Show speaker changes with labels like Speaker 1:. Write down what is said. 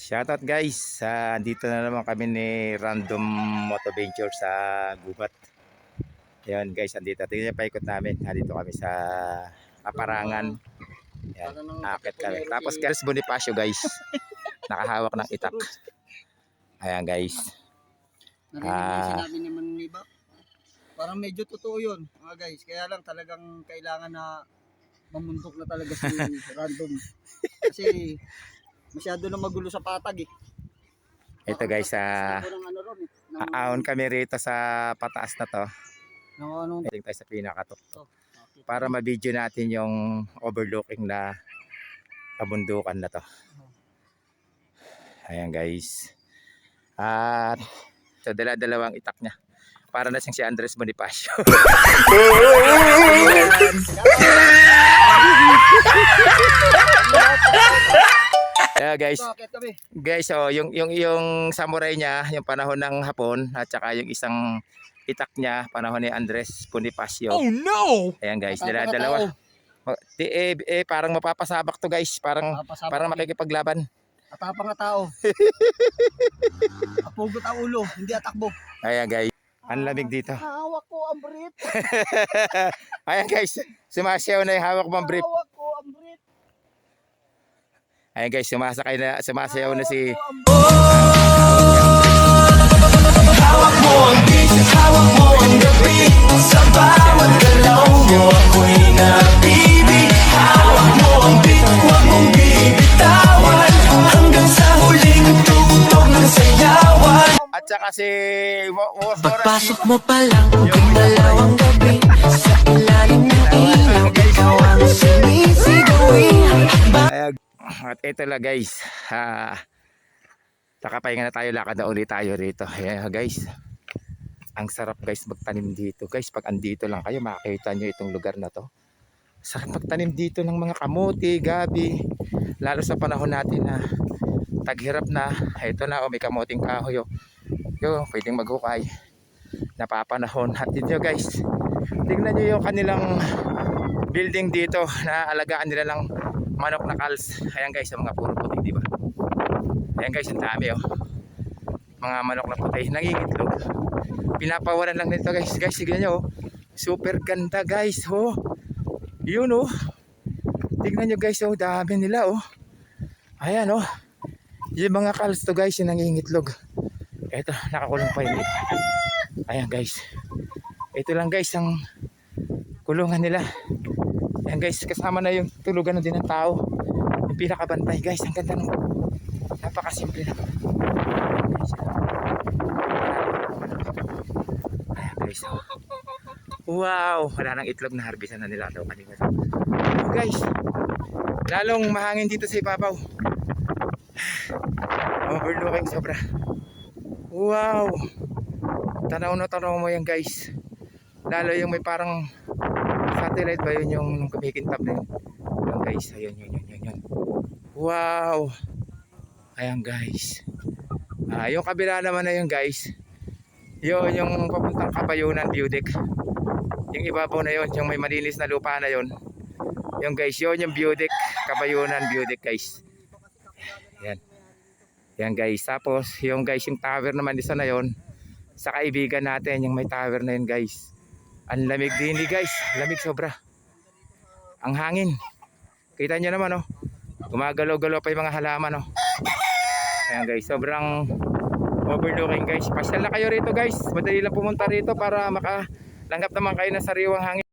Speaker 1: Shoutout guys, dito na naman kami ni Random Motoventure sa Gubat. Ayan guys, andito. Tingnan niyo paikot namin. Dito kami sa Kaparangan. Ayan, akit kami. Tapos guys, Bonifacio guys. Nakahawak ng itak. Ayan guys.
Speaker 2: Narinig yung sinabi naman ni Iba. Parang medyo totoo yun mga guys. Kaya lang talagang kailangan na mamundok na talaga si Random. Kasi masyado na magulo sa patag eh.
Speaker 1: Ito guys, aahon kami rito sa pataas na to. Tingin tayo sa pinakatuktok. Para ma-video natin yung overlooking na kabundukan na to. Ayan guys. At so dalawang itak niya. Para na siyang si Andres Bonifacio. Yeah, guys, so yung samurai niya, yung panahon ng Hapon at saka yung isang itak niya, panahon ni Andres Bonifacio. Oh no! Ayan guys, dalawa. Parang mapapasabak to guys, parang makikipaglaban.
Speaker 2: Atapang na tao. Apugot ang ulo, hindi atakbo.
Speaker 1: Ayan guys, ang lamig dito.
Speaker 2: Hawak ko ang brief.
Speaker 1: Ayan guys, sumasayaw na yung hawak mong brief.
Speaker 2: Hawak ko ang brief.
Speaker 1: Ayan guys, sumasayaw na si...
Speaker 3: Hawak mo ang beat, hawak mo ang gabi. Sa bawat galaw mo ako'y nabibig. Hawak mo ang beat, huwag mong bibitawan. Hanggang sa huling tugtog ng sayawan.
Speaker 1: At saka si...
Speaker 3: Pagpasok mo pa lang, gumalaw ang gabi. Sa ilalim ng ilaw, ikaw ang sumisigawi.
Speaker 1: At ito lang guys, nakapahinga na tayo, lakad na ulit tayo rito. Ayan guys, ang sarap guys magtanim dito guys. Pag andito lang kayo, makikita nyo itong lugar na to. Sarap magtanim dito ng mga kamote, gabi. Lalo sa panahon natin na taghirap na. Ito na, may kamoting kahoy. Pwedeng maghukay. Napapanahon. Hatid nyo guys, tingnan nyo yung kanilang building dito na alagaan nila lang manok na kals. Ayan guys, yung mga puro puti, di ba? Ayan guys, ang dami mga manok na puti, nangingitlog. Pinapawalan lang nito guys. Guys, tignan nyo, super ganda guys. Yun tignan nyo guys, dami nila Ayan yung mga kals to guys, yung nangingitlog. Eto, nakakulong pa yun. Ayan guys, ito lang guys ang kulungan nila. Ayan guys, kasama na yung tulugan na din ng tao. Yung pinakabantay guys, ang ganda nung napakasimple lang. Ayan guys, wow, wala nang itlog na harbisan na nila daw kanina. Guys, lalong mahangin dito sa ibabaw. Overlooking sobra. Wow, tanaw mo yan guys. Lalo yung may parang satellite ba yun, yung kumikintab na yun. Ayan guys, ayun. Wow. Ayan guys. Yung kabila naman na yun guys, yun yung papuntang Kabayunan view deck. Yung ibabaw na yun, yung may malinis na lupa na yun. Yung guys, yun yung view deck, Kabayunan view deck guys. Yan guys. Tapos yung guys, yung tower naman isa na yun, sa kaibigan natin, yung may tower na yun guys. Ang lamig din guys, lamig sobra. Ang hangin. Kita nyo naman gumagalaw-galaw pa yung mga halaman Ayan guys, sobrang overlooking guys. Pasyal na kayo rito guys. Madali lang pumunta rito para makalanggap naman kayo ng sariwang hangin.